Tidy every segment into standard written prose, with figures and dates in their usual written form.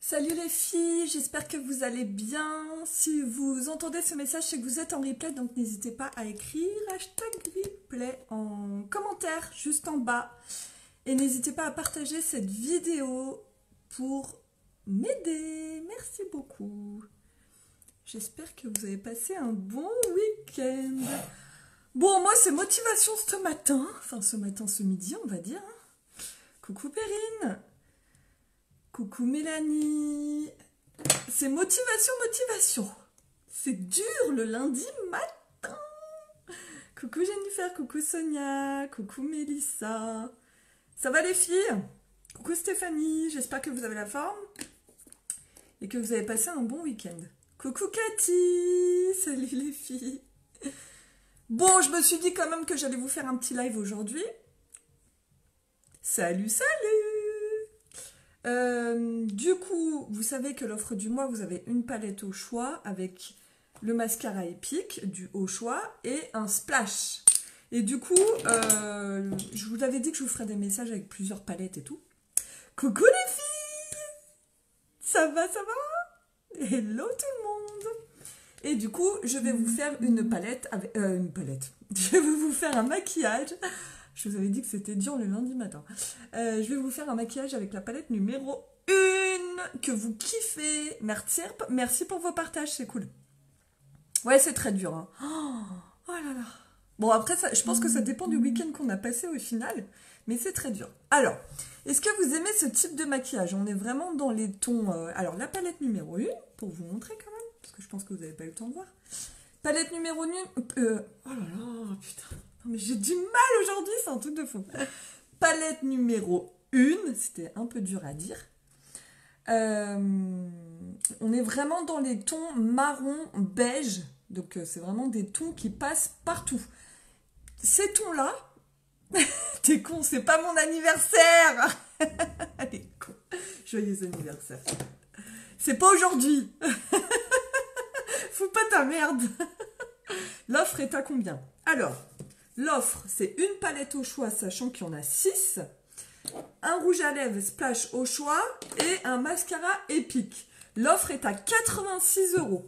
Salut les filles, j'espère que vous allez bien. Si vous entendez ce message, c'est que vous êtes en replay, donc n'hésitez pas à écrire hashtag replay en commentaire juste en bas. Et n'hésitez pas à partager cette vidéo pour m'aider. Merci beaucoup. J'espère que vous avez passé un bon week-end. Bon, moi c'est motivation ce matin. Enfin ce midi on va dire. Coucou Perrine. Coucou Mélanie. C'est motivation. C'est dur le lundi matin. Coucou Jennifer, coucou Sonia, coucou Mélissa. Ça va les filles? Coucou Stéphanie, j'espère que vous avez la forme et que vous avez passé un bon week-end. Coucou Cathy, salut les filles. Bon, je me suis dit quand même que j'allais vous faire un petit live aujourd'hui. Salut. Du coup, vous savez que l'offre du mois, vous avez une palette au choix avec le mascara épique au choix et un splash. Et du coup, je vous avais dit que je vous ferais des messages avec plusieurs palettes et tout. Coucou les filles! Ça va? Hello tout le monde! Et du coup, je vais vous faire une palette avec... Je vais vous faire un maquillage. Je vous avais dit que c'était dur le lundi matin. Je vais vous faire un maquillage avec la palette numéro 1 que vous kiffez. Merci pour vos partages, c'est cool. Ouais, c'est très dur. Hein. Oh là là. Bon, après, je pense que ça dépend du week-end qu'on a passé au final. Mais c'est très dur. Alors, est-ce que vous aimez ce type de maquillage? On est vraiment dans les tons... Alors, la palette numéro 1, pour vous montrer quand même, parce que je pense que vous n'avez pas eu le temps de voir. Palette numéro 1... oh là là, putain. Non, mais j'ai du mal aujourd'hui, c'est un truc de fou. Palette numéro 1, c'était un peu dur à dire. On est vraiment dans les tons marron, beige. Donc, c'est vraiment des tons qui passent partout. Ces tons-là... T'es con, c'est pas mon anniversaire. T'es con. Joyeux anniversaire. C'est pas aujourd'hui. Fous pas ta merde. L'offre est à combien? Alors, l'offre, c'est une palette au choix, sachant qu'il y en a 6. Un rouge à lèvres splash au choix et un mascara épique. L'offre est à 86 €.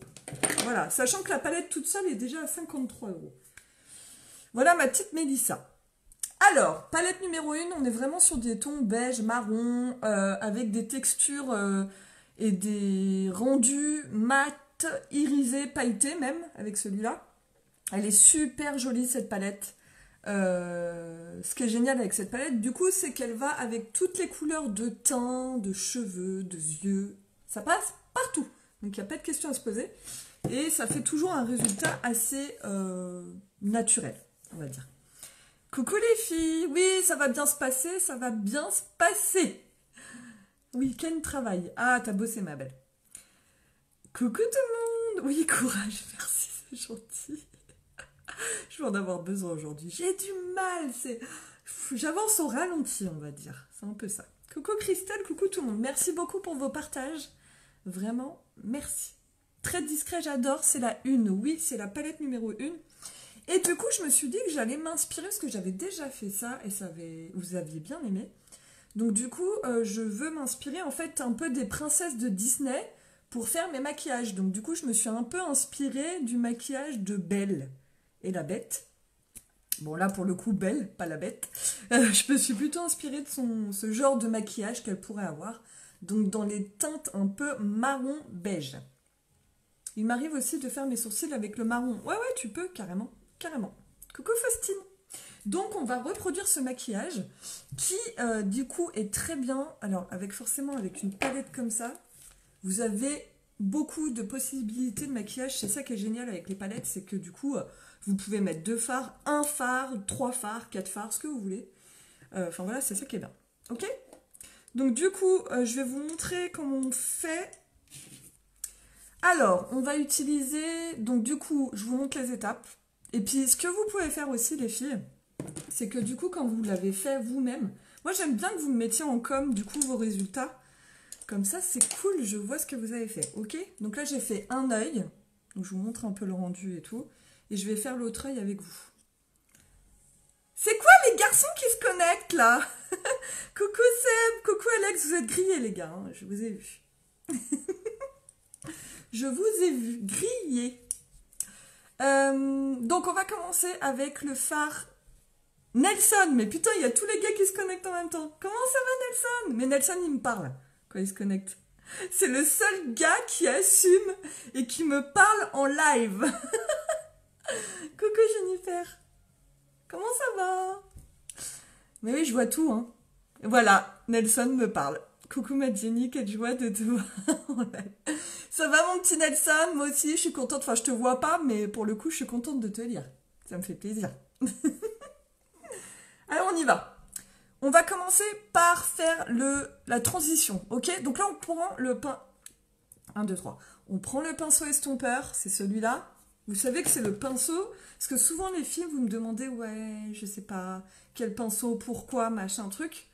Voilà, sachant que la palette toute seule est déjà à 53 €. Voilà ma petite Mélissa. Alors, palette numéro 1, on est vraiment sur des tons beige, marron, avec des textures et des rendus mat, irisés, pailletés même, avec celui-là. Elle est super jolie cette palette. Ce qui est génial avec cette palette, du coup, c'est qu'elle va avec toutes les couleurs de teint, de cheveux, de yeux. Ça passe partout. Donc, il n'y a pas de question à se poser. Et ça fait toujours un résultat assez naturel, on va dire. Coucou les filles, oui, ça va bien se passer. Week-end travail. Ah, t'as bossé ma belle. Coucou tout le monde. Oui, courage, merci, c'est gentil. Je vais en avoir besoin aujourd'hui. J'ai du mal, j'avance au ralenti, on va dire. C'est un peu ça. Coucou Christelle, coucou tout le monde. Merci beaucoup pour vos partages. Vraiment, merci. Très discret, j'adore. C'est la 1. Oui, c'est la palette numéro 1. Et du coup, je me suis dit que j'allais m'inspirer parce que j'avais déjà fait ça et vous aviez bien aimé. Donc du coup, je veux m'inspirer en fait un peu des princesses de Disney pour faire mes maquillages. Donc du coup, je me suis un peu inspirée du maquillage de Belle et la Bête. Bon là, pour le coup, Belle, pas la Bête. Je me suis plutôt inspirée de ce genre de maquillage qu'elle pourrait avoir. Donc dans les teintes un peu marron beige. Il m'arrive aussi de faire mes sourcils avec le marron. Ouais, tu peux, carrément. Coucou Faustine. Donc on va reproduire ce maquillage qui du coup est très bien. Alors forcément avec une palette comme ça, vous avez beaucoup de possibilités de maquillage. C'est ça qui est génial avec les palettes, c'est que du coup vous pouvez mettre 2 fards, 1 phare, 3 fards, 4 fards, ce que vous voulez. Enfin voilà, c'est ça qui est bien. Ok? Donc du coup je vais vous montrer comment on fait. Alors on va utiliser, donc du coup je vous montre les étapes. Et puis, ce que vous pouvez faire aussi, les filles, c'est que du coup, quand vous l'avez fait vous-même, moi, j'aime bien que vous me mettiez en com, du coup, vos résultats. Comme ça, c'est cool, je vois ce que vous avez fait, ok? Donc là, j'ai fait un œil. Donc, je vous montre un peu le rendu et tout. Et je vais faire l'autre œil avec vous. C'est quoi, les garçons qui se connectent, là? Coucou Seb, coucou Alex, vous êtes grillés, les gars, hein, je vous ai vu. Je vous ai vu griller. Donc on va commencer avec le phare Nelson. Mais putain, il y a tous les gars qui se connectent en même temps. Comment ça va Nelson? Mais Nelson, il me parle quand il se connecte. C'est le seul gars qui assume et qui me parle en live. Coucou Jennifer. Comment ça va? Mais oui, je vois tout, hein. Voilà, Nelson me parle. Coucou ma Jenny, quelle joie de te voir en live. Ça va mon petit Nelson? Moi aussi, je suis contente. Enfin, je te vois pas, mais pour le coup, je suis contente de te lire. Ça me fait plaisir. Alors, on y va. On va commencer par faire la transition, ok? Donc là, on prend le pinceau... 1, 2, 3. On prend le pinceau estompeur, c'est celui-là. Vous savez que c'est le pinceau, parce que souvent les filles, vous me demandez, ouais, je sais pas, quel pinceau, pourquoi, machin, truc.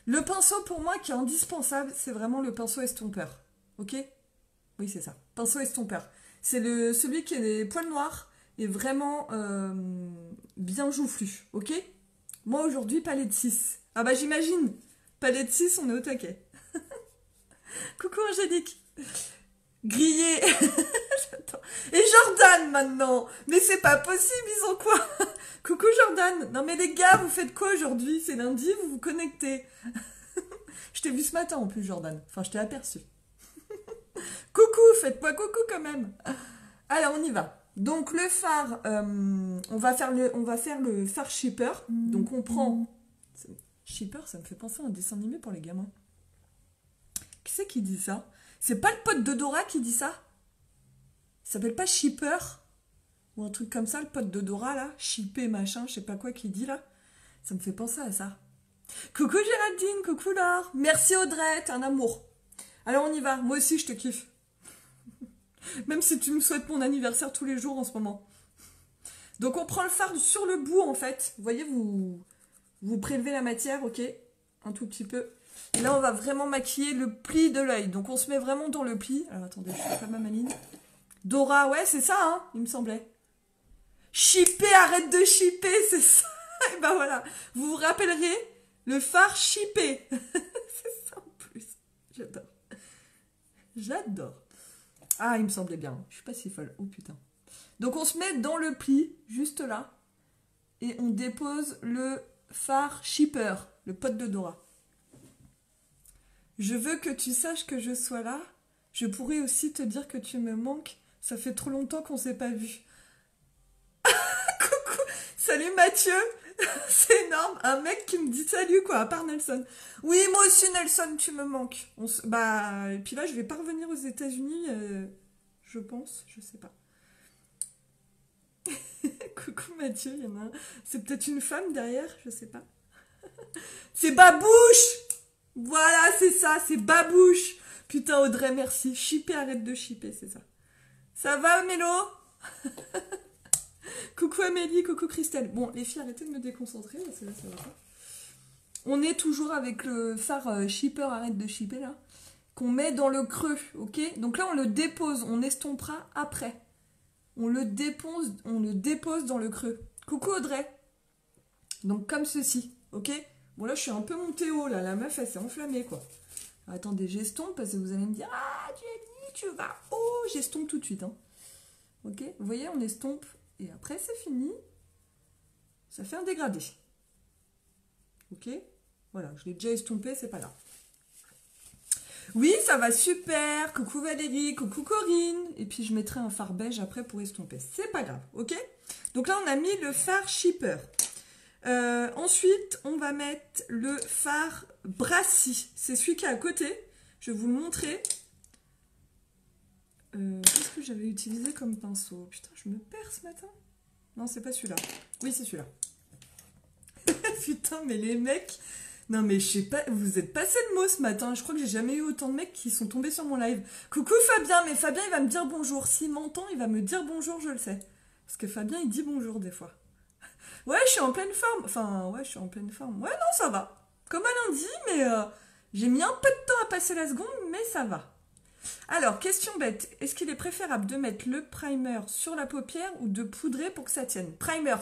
Le pinceau, pour moi, qui est indispensable, c'est vraiment le pinceau estompeur, ok? Oui, c'est ça, pinceau estompeur. C'est celui qui a des poils noirs et vraiment bien joufflu, ok? Moi, aujourd'hui, palette 6. Ah bah j'imagine, palette 6, on est au taquet. Coucou Angélique. Grillé. Et Jordan maintenant. Mais c'est pas possible, ils ont quoi? Coucou Jordan. Non mais les gars, vous faites quoi aujourd'hui? C'est lundi, vous vous connectez. Je t'ai vu ce matin en plus Jordan. Enfin, je t'ai aperçu. Coucou, faites-moi coucou quand même. Alors on y va. Donc le phare, on va faire le phare Shipper. Donc on prend... Shipper, ça me fait penser à un dessin animé pour les gamins. Qui c'est qui dit ça? C'est pas le pote de Dora qui dit ça? Il s'appelle pas Shipper? Ou un truc comme ça, le pote de Dora là? Shipper machin, je sais pas quoi qui dit là. Ça me fait penser à ça. Coucou Géraldine, coucou Laure. Merci Audrey, t'es un amour. Alors on y va, moi aussi je te kiffe. Même si tu me souhaites mon anniversaire tous les jours en ce moment. Donc on prend le fard sur le bout en fait. Vous voyez, vous prélevez la matière, ok? Un tout petit peu. Et là on va vraiment maquiller le pli de l'œil. Donc on se met vraiment dans le pli. Alors attendez, je fais pas ma maline. Dora, ouais c'est ça, hein, il me semblait. Shipper, arrête de shipper, c'est ça. Et ben voilà, vous vous rappellerez le phare shipper. C'est ça en plus. J'adore. J'adore. Ah, il me semblait bien. Je suis pas si folle. Oh putain. Donc on se met dans le pli, juste là. Et on dépose le phare Shipper, le pote de Dora. Je veux que tu saches que je sois là. Je pourrais aussi te dire que tu me manques. Ça fait trop longtemps qu'on s'est pas vu. Coucou. Salut Mathieu. C'est énorme. Un mec qui me dit salut quoi, à part Nelson. Oui, moi aussi Nelson, tu me manques. Bah, et puis là, je vais pas revenir aux États-Unis, je pense, je sais pas. Coucou Mathieu, il y en a un. C'est peut-être une femme derrière, je sais pas. C'est Babouche. Voilà, c'est ça, c'est Babouche. Putain, Audrey, merci. Shipper, arrête de shipper, c'est ça. Ça va, Mélo? Coucou Amélie, coucou Christelle. Bon, les filles, arrêtez de me déconcentrer, parce que là, ça va pas. On est toujours avec le phare Shipper, arrête de shipper, là, qu'on met dans le creux, ok? Donc là, on le dépose, on estompera après. On le dépose dans le creux. Coucou Audrey. Donc comme ceci, ok? Bon là, je suis un peu montée haut, là. La meuf, elle s'est enflammée, quoi. Attendez, j'estompe, parce que vous allez me dire, ah, Jenny, tu vas haut. J'estompe tout de suite, hein. Ok? Vous voyez, on estompe. Et après, c'est fini. Ça fait un dégradé. Ok? Voilà, je l'ai déjà estompé, c'est pas grave. Oui, ça va super. Coucou Valérie, coucou Corinne. Et puis, je mettrai un fard beige après pour estomper. C'est pas grave, ok? Donc là, on a mis le fard Shipper. Ensuite, on va mettre le fard Brassy. C'est celui qui est à côté. Je vais vous le montrer. Qu'est-ce que j'avais utilisé comme pinceau? Putain, je me perds ce matin. Non, c'est pas celui-là. Oui, c'est celui-là. Putain, mais les mecs... Non, mais je sais pas, vous êtes passé le mot ce matin. Je crois que j'ai jamais eu autant de mecs qui sont tombés sur mon live. Coucou Fabien, mais Fabien, il va me dire bonjour. S'il m'entend, il va me dire bonjour, je le sais. Parce que Fabien, il dit bonjour des fois. Ouais, je suis en pleine forme. Enfin, ouais, je suis en pleine forme. Ouais, non, ça va. Comme un lundi, mais j'ai mis un peu de temps à passer la seconde, mais ça va. Alors, question bête. Est-ce qu'il est préférable de mettre le primer sur la paupière ou de poudrer pour que ça tienne? Primer.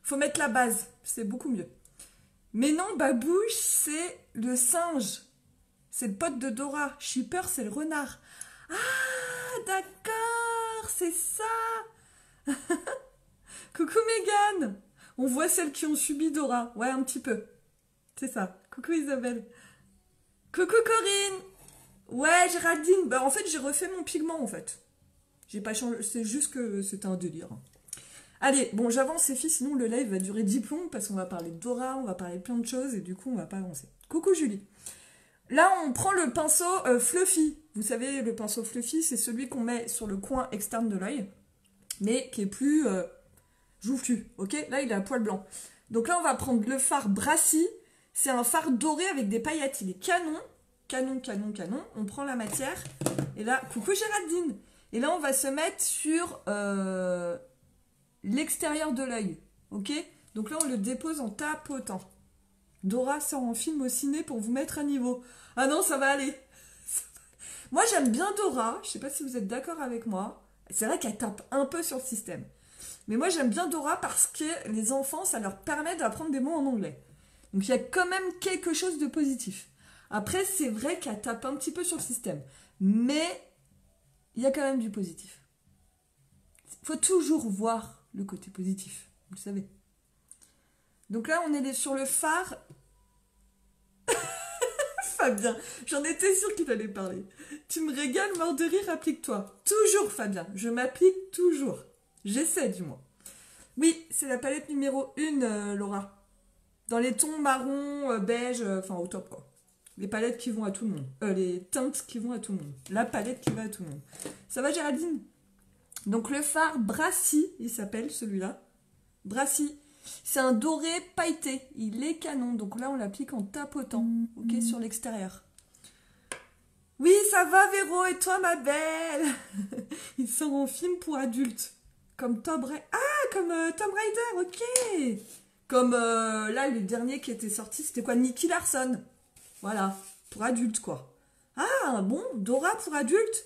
Faut mettre la base. C'est beaucoup mieux. Mais non, Babouche, c'est le singe. c'est le pote de Dora. Shipper, c'est le renard. Ah, d'accord, c'est ça. Coucou Mégane. On voit celles qui ont subi Dora. Ouais, un petit peu. C'est ça. Coucou Isabelle. Coucou Corinne. Ouais, Géraldine. Bah, en fait, j'ai refait mon pigment, en fait. J'ai pas changé. C'est juste que c'était un délire. Allez, bon, j'avance, les filles, sinon le live va durer 10 plombs parce qu'on va parler de Dora, on va parler de plein de choses et du coup, on va pas avancer. Coucou Julie. Là, on prend le pinceau Fluffy. Vous savez, le pinceau Fluffy, c'est celui qu'on met sur le coin externe de l'œil, mais qui est plus joufflu, ok? Là, il a un poil blanc. Donc là, on va prendre le fard Brassy. C'est un fard doré avec des paillettes. Il est canon, canon, canon, canon. On prend la matière. Et là, coucou Géraldine. Et là, on va se mettre sur l'extérieur de l'œil, ok? Donc là, on le dépose en tapotant. Dora sort en film au ciné pour vous mettre à niveau. Ah non, ça va aller. Moi, j'aime bien Dora. Je sais pas si vous êtes d'accord avec moi. C'est vrai qu'elle tape un peu sur le système. Mais moi, j'aime bien Dora parce que les enfants, ça leur permet d'apprendre des mots en anglais. Donc, il y a quand même quelque chose de positif. Après, c'est vrai qu'elle tape un petit peu sur le système. Mais il y a quand même du positif. Il faut toujours voir le côté positif. Vous le savez. Donc là, on est sur le phare. Fabien, j'en étais sûre qu'il allait parler. Tu me régales, mort de rire, applique-toi. Toujours, Fabien, je m'applique toujours. J'essaie, du moins. Oui, c'est la palette numéro 1, Laura. Dans les tons marron, beige, enfin au top, quoi. Les palettes qui vont à tout le monde. Les teintes qui vont à tout le monde. La palette qui va à tout le monde. Ça va, Géraldine? Donc le phare Brassy, il s'appelle celui-là. Brassy. C'est un doré pailleté. Il est canon. Donc là, on l'applique en tapotant, ok, sur l'extérieur. Oui, ça va, Véro. Et toi, ma belle? Il sort en film pour adultes. Comme Tom Raider. Ah, comme Tom Raider, ok. Comme là, le dernier qui était sorti, c'était quoi? Nicky Larson. Voilà, pour adultes, quoi. Ah, bon, Dora pour adultes?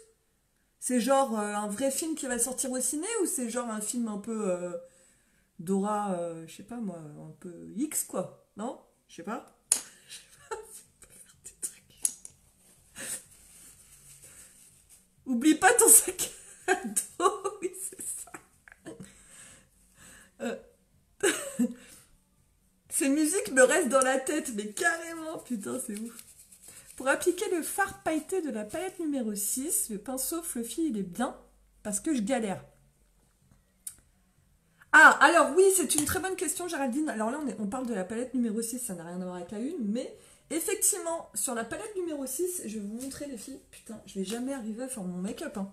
C'est genre un vrai film qui va sortir au ciné ou c'est genre un film un peu Dora, je sais pas moi, un peu X, quoi? Non? Je sais pas. Je sais pas si on peut faire des trucs. Oublie pas ton sac à dos, oui, c'est ça. Ces musiques me restent dans la tête, mais carrément, putain, c'est ouf. Pour appliquer le fard pailleté de la palette numéro 6, le pinceau Fluffy, il est bien, parce que je galère. Ah, alors oui, c'est une très bonne question, Géraldine. Alors là, on parle de la palette numéro 6, ça n'a rien à voir avec la une, mais effectivement, sur la palette numéro 6, je vais vous montrer, les filles. Putain, je vais jamais arriver à faire mon make-up. Hein.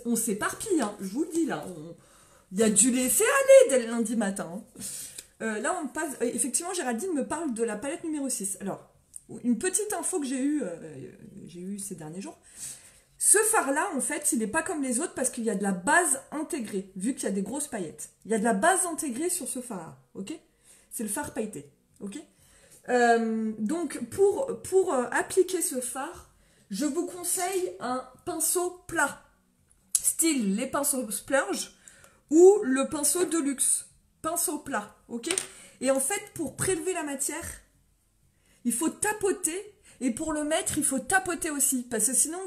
On s'éparpille, hein, je vous le dis là. Il y a du laisser aller dès le lundi matin. Hein. Là, on passe. Effectivement, Géraldine me parle de la palette numéro 6. Alors, une petite info que j'ai eue ces derniers jours. Ce fard-là, en fait, il n'est pas comme les autres parce qu'il y a de la base intégrée, vu qu'il y a des grosses paillettes. Il y a de la base intégrée sur ce fard-là, ok? C'est le fard pailleté, ok? Donc, pour appliquer ce fard, je vous conseille un pinceau plat, style les pinceaux Splurge ou le pinceau Deluxe, pinceau plat, ok? Et en fait, pour prélever la matière, il faut tapoter. Et pour le mettre, il faut tapoter aussi, parce que sinon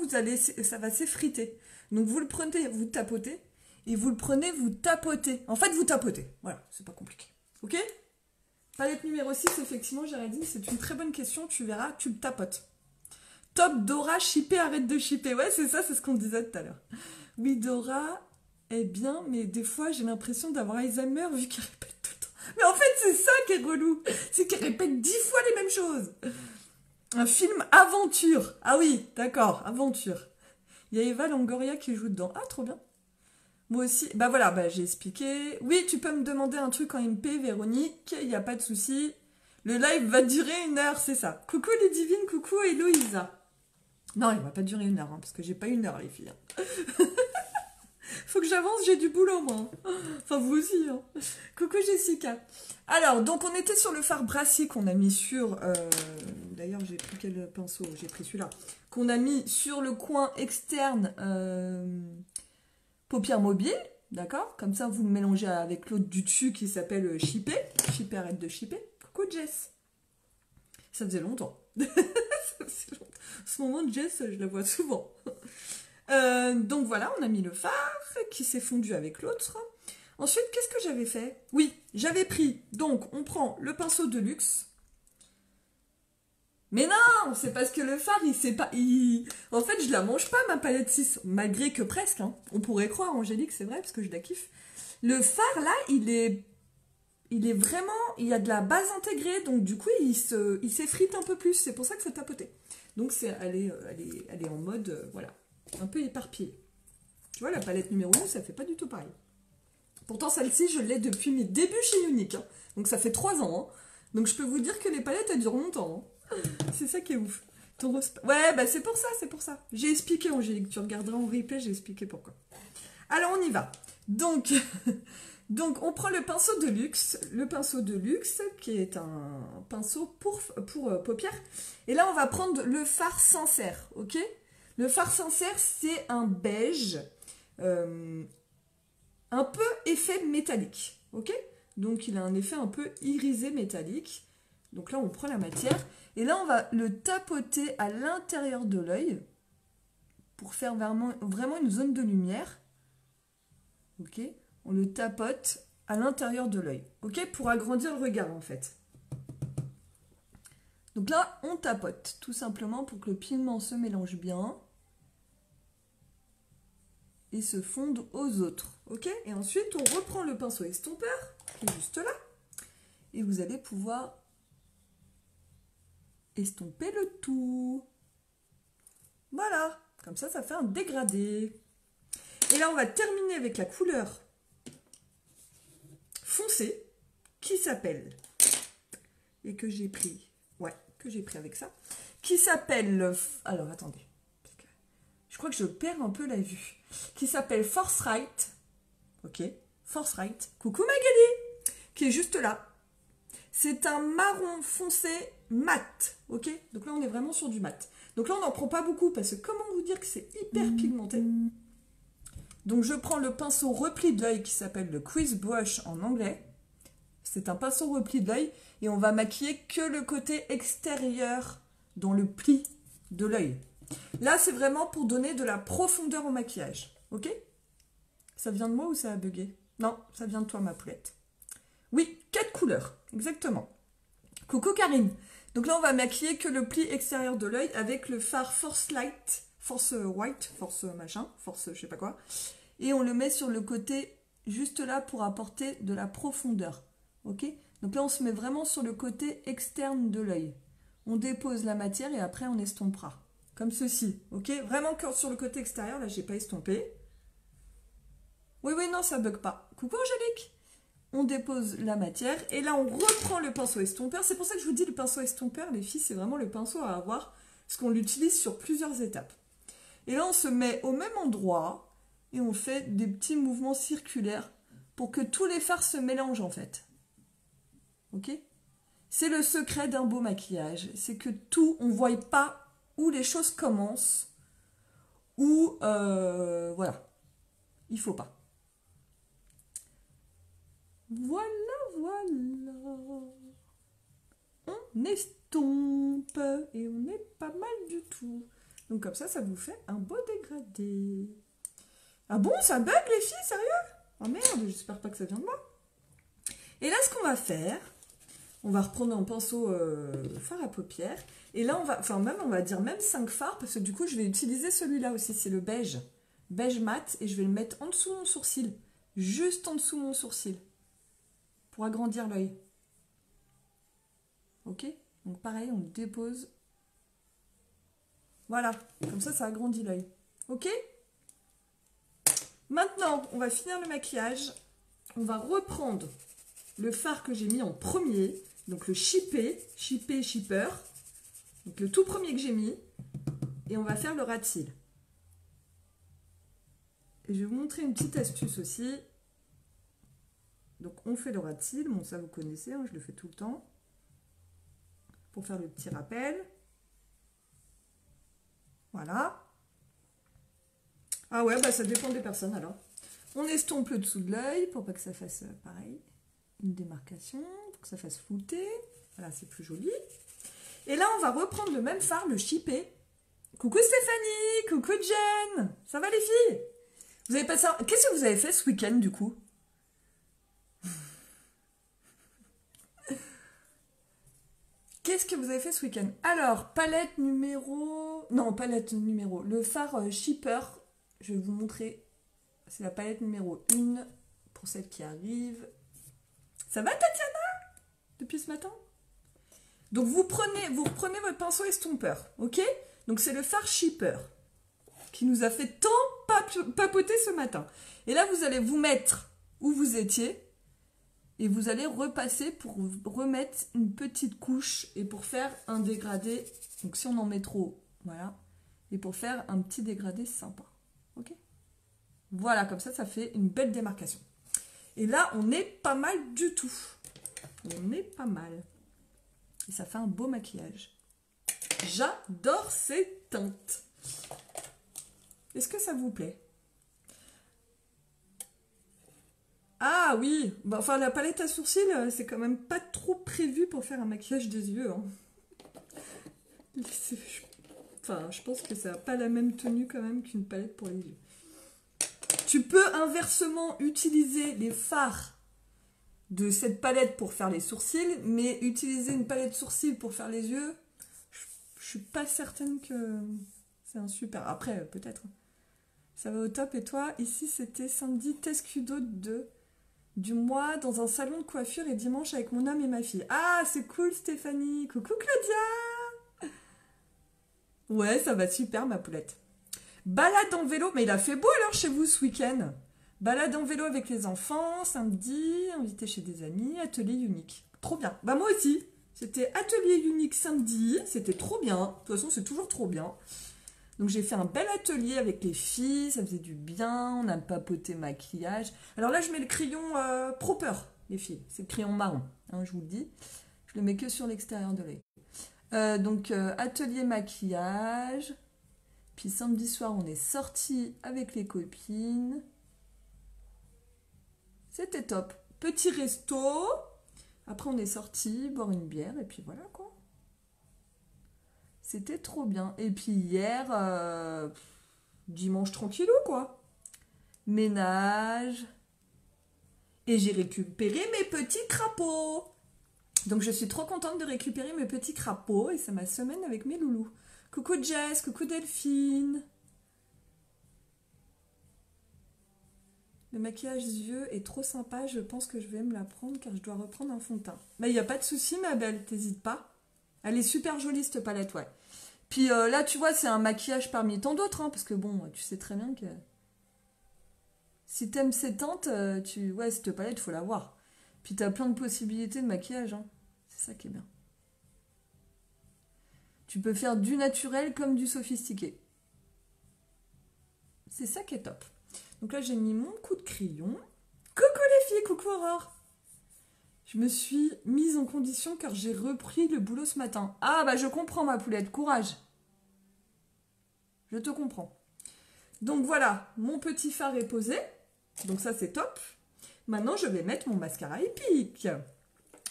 ça va s'effriter. Donc vous le prenez, vous tapotez, et vous le prenez, vous tapotez. En fait, vous tapotez. Voilà, c'est pas compliqué. Ok? Palette numéro 6, effectivement, Géraldine, c'est une très bonne question. Tu verras, tu le tapotes. Top Dora, shipper, arrête de shipper. Ouais, c'est ça, c'est ce qu'on disait tout à l'heure. Oui, Dora est bien, mais des fois, j'ai l'impression d'avoir Alzheimer vu qu'elle répète tout le temps. Mais en fait, c'est ça qui est relou. C'est qu'elle répète 10 fois les mêmes choses. Un film aventure. Ah oui, d'accord, aventure. Il y a Eva Longoria qui joue dedans. Ah, trop bien. Moi aussi. Bah voilà, bah, j'ai expliqué. Oui, tu peux me demander un truc en MP, Véronique. Il n'y a pas de souci. Le live va durer 1 heure, c'est ça. Coucou les divines, coucou Héloïsa. Non, il va pas durer 1 heure, hein, parce que j'ai pas 1 heure, les filles. Faut que j'avance, j'ai du boulot, moi. Enfin, vous aussi. Hein. Coucou Jessica. Alors, donc on était sur le fard Brassy qu'on a mis sur... D'ailleurs, j'ai pris quel pinceau? J'ai pris celui-là. Qu'on a mis sur le coin externe paupières mobiles. D'accord? Comme ça, vous le mélangez avec l'autre du dessus qui s'appelle Shipper. Shipper, arrête de shipper. Coucou Jess. Ça faisait longtemps. Ça Ce moment de Jess, je la vois souvent. Donc voilà, on a mis le fard qui s'est fondu avec l'autre. Ensuite, qu'est-ce que j'avais fait? Oui, j'avais pris, donc on prend le pinceau de luxe. Mais non, c'est parce que le fard, il sait pas... En fait, je la mange pas, ma palette 6, malgré que presque. Hein. On pourrait croire, Angélique, c'est vrai, parce que je la kiffe. Le fard, là, il est vraiment... Il y a de la base intégrée, donc du coup, il s'effrite un peu plus. C'est pour ça qu'il faut tapoter. Donc, elle est en mode, voilà, un peu éparpillée. Tu vois, la palette numéro 1, ça fait pas du tout pareil. Pourtant, celle-ci, je l'ai depuis mes débuts chez Unique. Hein. Donc, ça fait 3 ans. Hein. Donc, je peux vous dire que les palettes, elles durent longtemps. Hein. C'est ça qui est ouf. Ouais, bah c'est pour ça. J'ai expliqué, Angélique. Tu regarderas en replay, j'ai expliqué pourquoi. Alors, on y va. Donc, on prend le pinceau de luxe. Le pinceau de luxe, qui est un pinceau pour paupières. Et là, on va prendre le fard sincère, ok? Le fard sincère, c'est un beige, un peu effet métallique, ok? Donc, il a un effet un peu irisé métallique. Donc là, on prend la matière. Et là, on va le tapoter à l'intérieur de l'œil pour faire vraiment une zone de lumière. Ok? On le tapote à l'intérieur de l'œil. Ok? Pour agrandir le regard, en fait. Donc là, on tapote, tout simplement pour que le pigment se mélange bien et se fonde aux autres. Ok? Et ensuite, on reprend le pinceau estompeur, qui est juste là. Et vous allez pouvoir estomper le tout. Voilà, comme ça, ça fait un dégradé. Et là, on va terminer avec la couleur foncée qui s'appelle, et que j'ai pris, avec ça, qui s'appelle, alors attendez, parce que je crois que je perds un peu la vue, qui s'appelle Force Right, ok, Force Right, coucou Magali, qui est juste là. C'est un marron foncé mat, ok? Donc là, on est vraiment sur du mat. Donc là, on n'en prend pas beaucoup parce que comment vous dire que c'est hyper pigmenté? Donc je prends le pinceau repli de l'œil qui s'appelle le Crease Brush en anglais. C'est un pinceau repli de l'œil et on va maquiller que le côté extérieur dans le pli de l'œil. Là, c'est vraiment pour donner de la profondeur au maquillage, ok? Ça vient de moi ou ça a bugué? Non, ça vient de toi, ma poulette. Oui, 4 couleurs, exactement. Coucou Karine. Donc là, on va maquiller que le pli extérieur de l'œil avec le fard Force Light, Force White, Force machin, Force je sais pas quoi. Et on le met sur le côté juste là pour apporter de la profondeur. Ok? Donc là, on se met vraiment sur le côté externe de l'œil. On dépose la matière et après, on estompera. Comme ceci, ok? Vraiment que sur le côté extérieur, là, j'ai pas estompé. Oui, non, ça bug pas. Coucou Angélique. On dépose la matière et là on reprend le pinceau estompeur. C'est pour ça que je vous dis le pinceau estompeur, les filles, c'est vraiment le pinceau à avoir parce qu'on l'utilise sur plusieurs étapes. Et là on se met au même endroit et on fait des petits mouvements circulaires pour que tous les fards se mélangent en fait. Ok? C'est le secret d'un beau maquillage, c'est que tout, on ne voit pas où les choses commencent ou voilà, il faut pas. Voilà. On estompe et on est pas mal du tout. Donc comme ça vous fait un beau dégradé. Ah bon, ça bug les filles, sérieux? Oh merde, j'espère pas que ça vient de moi. Et là, ce qu'on va faire, on va reprendre un pinceau fard à paupières. Et là, on va dire même 5 fards, parce que du coup, je vais utiliser celui-là aussi, c'est le beige. Beige mat, et je vais le mettre en dessous de mon sourcil. Juste en dessous de mon sourcil. Pour agrandir l'œil. Ok? Donc pareil, on le dépose. Voilà, comme ça agrandit l'œil. Ok? Maintenant, on va finir le maquillage. On va reprendre le fard que j'ai mis en premier. Donc le Shipper. Donc le tout premier que j'ai mis. Et on va faire le ras de cils. Et je vais vous montrer une petite astuce aussi. Donc on fait le ras de cils. Bon, ça vous connaissez, hein, je le fais tout le temps. Pour faire le petit rappel. Voilà. Ah ouais, bah ça dépend des personnes alors. On estompe le dessous de l'œil pour pas que ça fasse pareil. Une démarcation, pour que ça fasse flouter. Voilà, c'est plus joli. Et là, on va reprendre le même fard, le chippé. Coucou Stéphanie, coucou Jen. Ça va les filles? Vous avez passé Qu'est-ce que vous avez fait ce week-end du coup? Qu'est-ce que vous avez fait ce week-end? Alors, palette numéro... Non, palette numéro... Le fard Shipper, je vais vous montrer. C'est la palette numéro 1 pour celle qui arrive. Ça va Tatiana? Depuis ce matin? Donc vous reprenez votre pinceau estompeur, ok? Donc c'est le fard Shipper qui nous a fait tant papoter ce matin. Et là, vous allez vous mettre où vous étiez et vous allez repasser pour remettre une petite couche et pour faire un dégradé. Donc si on en met trop, voilà. Et pour faire un petit dégradé sympa, ok? Voilà, comme ça fait une belle démarcation. Et là, on est pas mal du tout. On est pas mal. Et ça fait un beau maquillage. J'adore ces teintes. Est-ce que ça vous plaît? Ah oui, bah, enfin la palette à sourcils, c'est quand même pas trop prévu pour faire un maquillage des yeux. Hein. Enfin, je pense que ça n'a pas la même tenue quand même qu'une palette pour les yeux. Tu peux inversement utiliser les fards de cette palette pour faire les sourcils, mais utiliser une palette sourcils pour faire les yeux, je suis pas certaine que c'est un super. Après, peut-être. Ça va au top. Et toi, ici, c'était samedi, test Q2 du mois dans un salon de coiffure et dimanche avec mon homme et ma fille. Ah, c'est cool, Stéphanie. Coucou, Claudia. Ouais, ça va super, ma poulette. Balade en vélo. Mais il a fait beau alors chez vous ce week-end. Balade en vélo avec les enfants, samedi, invité chez des amis, atelier unique. Trop bien. Bah moi aussi. C'était atelier unique samedi. C'était trop bien. De toute façon, c'est toujours trop bien. Donc j'ai fait un bel atelier avec les filles, ça faisait du bien, on a papoté maquillage. Alors là je mets le crayon Proper, les filles, c'est le crayon marron, hein, je vous le dis. Je le mets que sur l'extérieur de l'œil. Donc atelier maquillage, puis samedi soir on est sortis avec les copines. C'était top. Petit resto, après on est sortis boire une bière et puis voilà quoi. C'était trop bien. Et puis hier, dimanche tranquillou, quoi. Ménage. Et j'ai récupéré mes petits crapauds. Donc je suis trop contente de récupérer mes petits crapauds. Et c'est ma semaine avec mes loulous. Coucou Jess, coucou Delphine. Le maquillage yeux est trop sympa. Je pense que je vais me la prendre car je dois reprendre un fond de teint. Mais il n'y a pas de souci, ma belle. T'hésites pas. Elle est super jolie, cette palette, ouais. Puis là, tu vois, c'est un maquillage parmi tant d'autres, hein, parce que bon, tu sais très bien que si t'aimes ces teintes, ouais, cette palette, il faut l'avoir. Puis t'as plein de possibilités de maquillage, hein. C'est ça qui est bien. Tu peux faire du naturel comme du sophistiqué. C'est ça qui est top. Donc là, j'ai mis mon coup de crayon. Coucou les filles, coucou Aurore. Je me suis mise en condition car j'ai repris le boulot ce matin. Ah bah je comprends ma poulette, courage. Je te comprends. Donc voilà, mon petit fard est posé. Donc ça c'est top. Maintenant je vais mettre mon mascara épique.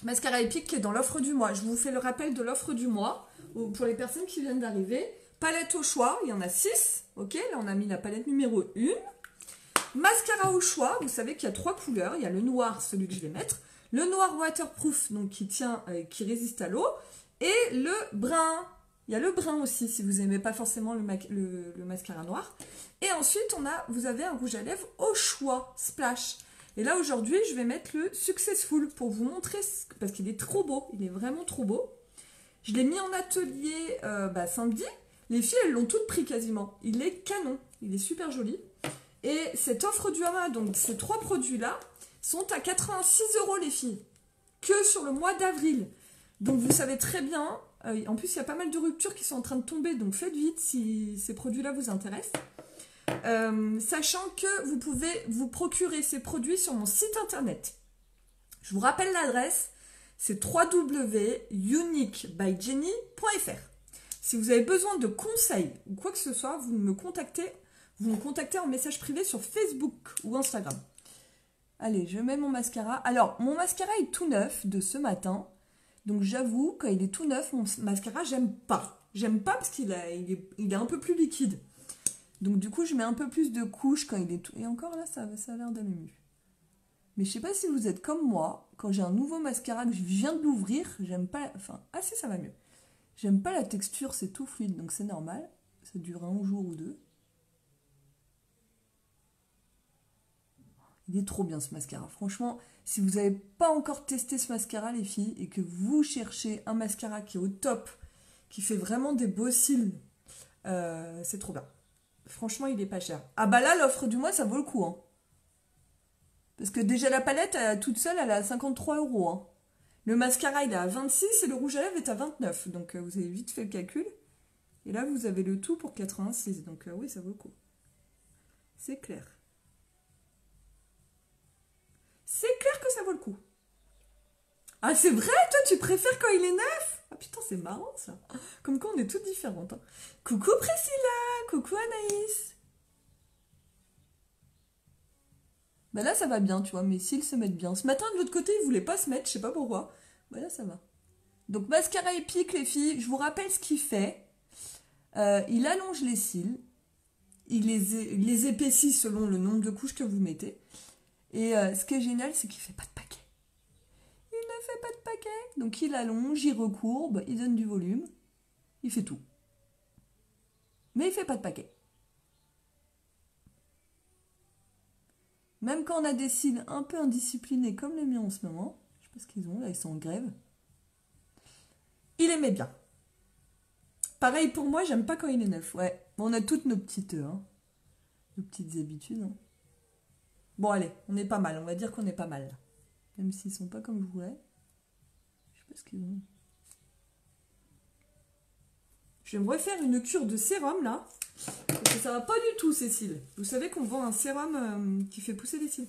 Mascara épique qui est dans l'offre du mois. Je vous fais le rappel de l'offre du mois pour les personnes qui viennent d'arriver. Palette au choix, il y en a 6. Ok, là on a mis la palette numéro 1. Mascara au choix, vous savez qu'il y a 3 couleurs. Il y a le noir, celui que je vais mettre. Le noir waterproof, donc qui tient, qui résiste à l'eau, et le brun. Il y a le brun aussi, si vous n'aimez pas forcément le mascara noir. Et ensuite, vous avez un rouge à lèvres au choix, Splash. Et là, aujourd'hui, je vais mettre le Successful pour vous montrer, parce qu'il est trop beau, il est vraiment trop beau. Je l'ai mis en atelier samedi. Les filles, elles l'ont toutes pris quasiment. Il est canon, il est super joli. Et cette offre du Hama, donc ces 3 produits-là, sont à 86 € les filles, que sur le mois d'avril. Donc vous savez très bien, en plus il y a pas mal de ruptures qui sont en train de tomber, donc faites vite si ces produits-là vous intéressent. Sachant que vous pouvez vous procurer ces produits sur mon site internet. Je vous rappelle l'adresse, c'est www.uniquebyjenny.fr. Si vous avez besoin de conseils ou quoi que ce soit, vous me contactez en message privé sur Facebook ou Instagram. Allez, je mets mon mascara. Alors, mon mascara est tout neuf de ce matin. Donc j'avoue, quand il est tout neuf, mon mascara, j'aime pas. J'aime pas parce qu'il est un peu plus liquide. Donc du coup, je mets un peu plus de couches quand il est tout... Et encore là, ça a l'air d'aller mieux. Mais je sais pas si vous êtes comme moi, quand j'ai un nouveau mascara que je viens de l'ouvrir, j'aime pas... Enfin, ah si, ça va mieux. J'aime pas la texture, c'est tout fluide, donc c'est normal. Ça dure un jour ou deux. Il est trop bien ce mascara. Franchement, si vous n'avez pas encore testé ce mascara, les filles, et que vous cherchez un mascara qui est au top, qui fait vraiment des beaux cils, c'est trop bien. Franchement, il est pas cher. Ah bah là, l'offre du mois, ça vaut le coup. Hein. Parce que déjà la palette, toute seule, elle est à 53 €. Hein. Le mascara, il est à 26 et le rouge à lèvres est à 29. Donc vous avez vite fait le calcul. Et là, vous avez le tout pour 86. Donc oui, ça vaut le coup. C'est clair. C'est clair que ça vaut le coup. Ah, c'est vrai, toi, tu préfères quand il est neuf? Ah putain, c'est marrant, ça. Comme quoi, on est toutes différentes. Hein. Coucou Priscilla, coucou Anaïs. Bah là, ça va bien, tu vois, mes cils se mettent bien. Ce matin, de l'autre côté, ils voulaient pas se mettre, je sais pas pourquoi. Bah là, ça va. Donc, mascara épique, les filles, je vous rappelle ce qu'il fait. Il allonge les cils. Il les épaissit selon le nombre de couches que vous mettez. Et ce qui est génial, c'est qu'il fait pas de paquet. Il ne fait pas de paquet. Donc, il allonge, il recourbe, il donne du volume. Il fait tout. Mais il fait pas de paquet. Même quand on a des cils un peu indisciplinés comme les miens en ce moment, je sais pas ce qu'ils ont, là ils sont en grève, il aimait bien. Pareil pour moi, j'aime pas quand il est neuf, ouais. On a toutes nos petites habitudes. Hein. Bon allez, on est pas mal, on va dire qu'on est pas mal. Même s'ils sont pas comme je voulais. Je sais pas ce qu'ils ont. Je vais me refaire une cure de sérum là. Parce que ça va pas du tout ces cils. Vous savez qu'on vend un sérum qui fait pousser les cils.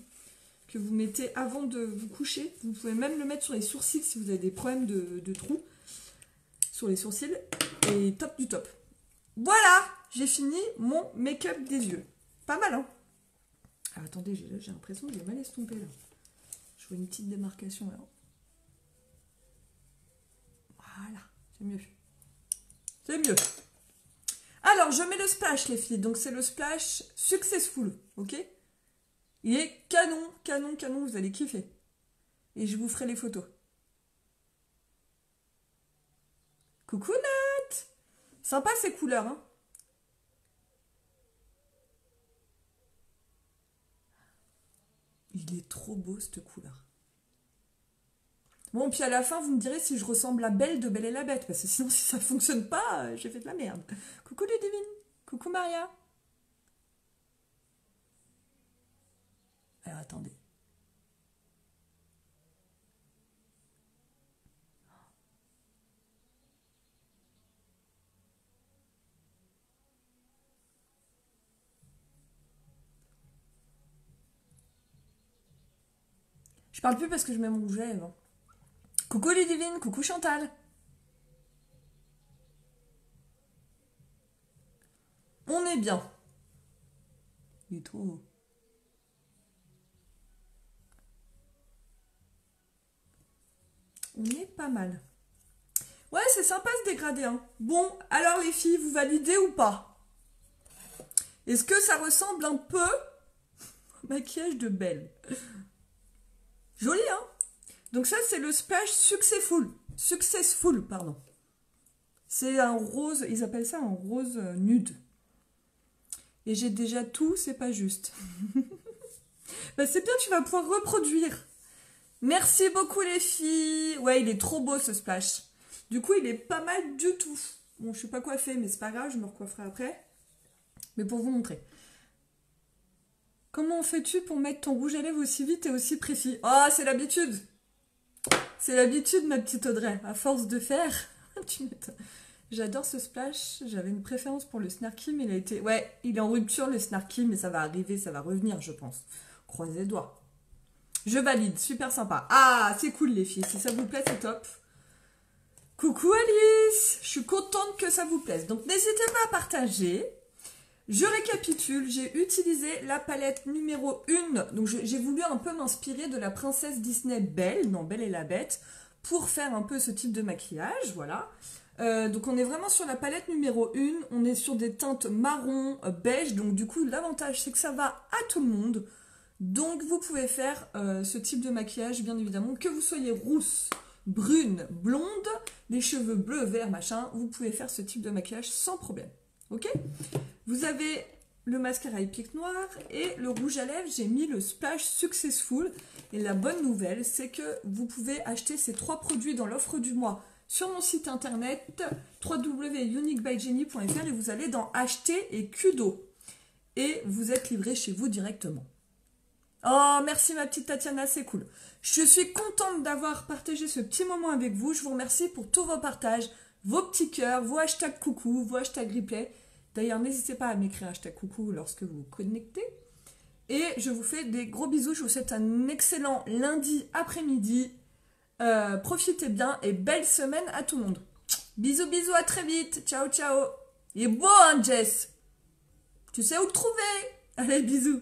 Que vous mettez avant de vous coucher. Vous pouvez même le mettre sur les sourcils si vous avez des problèmes de trous. Sur les sourcils. Et top du top. Voilà, j'ai fini mon make-up des yeux. Pas mal, hein? Ah, attendez, j'ai l'impression que j'ai mal estompé là. Je vois une petite démarcation là. Voilà, c'est mieux. C'est mieux. Alors, je mets le splash, les filles. Donc, c'est le splash Successful, ok? Il est canon, canon, canon. Vous allez kiffer. Et je vous ferai les photos. Coucou Nat! Sympa ces couleurs, hein? Il est trop beau, cette couleur. Bon, puis à la fin, vous me direz si je ressemble à Belle de Belle et la Bête. Parce que sinon, si ça fonctionne pas, j'ai fait de la merde. Coucou Ludivine. Coucou Maria. Alors, attendez. Je parle plus parce que je mets mon rouge à lèvres. Coucou Ludivine, coucou Chantal. On est bien. Il est trop beau. On est pas mal. Ouais, c'est sympa ce dégradé. Hein. Bon, alors les filles, vous validez ou pas? Est-ce que ça ressemble un peu au maquillage de Belle? Joli, hein? Donc ça, c'est le splash Successful. Successful, pardon. C'est un rose, ils appellent ça un rose nude. Et j'ai déjà tout, c'est pas juste. Bah c'est bien, tu vas pouvoir reproduire. Merci beaucoup les filles. Ouais, il est trop beau ce splash. Du coup, il est pas mal du tout. Bon, je suis pas coiffée, mais c'est pas grave, je me recoifferai après. Mais pour vous montrer. Comment fais-tu pour mettre ton rouge à lèvres aussi vite et aussi précis? Oh, c'est l'habitude. C'est l'habitude, ma petite Audrey. À force de faire, tu m'étonnes. J'adore ce splash. J'avais une préférence pour le Snarky, mais il a été... Ouais, il est en rupture le Snarky, mais ça va arriver, ça va revenir, je pense. Croisez les doigts. Je valide, super sympa. Ah, c'est cool les filles. Si ça vous plaît, c'est top. Coucou Alice. Je suis contente que ça vous plaise. Donc, n'hésitez pas à partager. Je récapitule, j'ai utilisé la palette numéro 1. Donc, j'ai voulu un peu m'inspirer de la princesse Disney Belle, dans Belle et la Bête, pour faire un peu ce type de maquillage, voilà. Donc on est vraiment sur la palette numéro 1, on est sur des teintes marron, beige, donc du coup l'avantage c'est que ça va à tout le monde. Donc vous pouvez faire ce type de maquillage, bien évidemment, que vous soyez rousse, brune, blonde, les cheveux bleus, verts, machin, vous pouvez faire ce type de maquillage sans problème. Ok? Vous avez le mascara épique noir et le rouge à lèvres, j'ai mis le Splash Successful. Et la bonne nouvelle, c'est que vous pouvez acheter ces 3 produits dans l'offre du mois sur mon site internet www.uniquebyjenny.fr et vous allez dans acheter et Kudo. Et vous êtes livré chez vous directement. Oh, merci ma petite Tatiana, c'est cool. Je suis contente d'avoir partagé ce petit moment avec vous. Je vous remercie pour tous vos partages, vos petits cœurs, vos hashtags coucou, vos hashtags replay. D'ailleurs, n'hésitez pas à m'écrire hashtag coucou lorsque vous vous connectez. Et je vous fais des gros bisous. Je vous souhaite un excellent lundi après-midi. Profitez bien et belle semaine à tout le monde. Bisous, bisous, à très vite. Ciao, ciao. Il est beau, hein, Jess? Tu sais où le trouver? Allez, bisous.